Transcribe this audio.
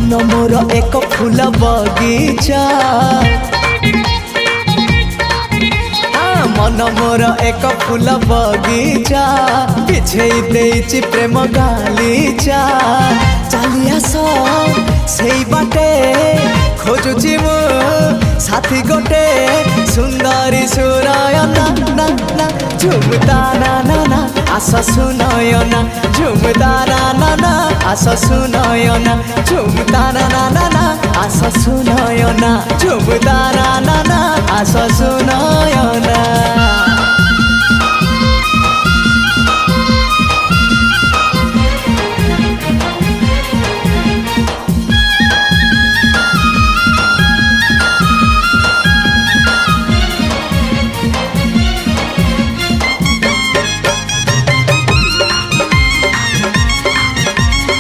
मन मोर एक फूल बगीचा मन मोर एक फूल बगीचा बिछे देइछि प्रेम गालीचा चली आस सेई बाटे खोजुछि मु साथी गोटे सुंदरी सुनयना ना ना झुमता ना ना ना आस सुनयना झुमता ना ना ना आस सुनयना झुमता ना ना ना ना आस सुनयना झुमता ना ना ना आस सुनयना।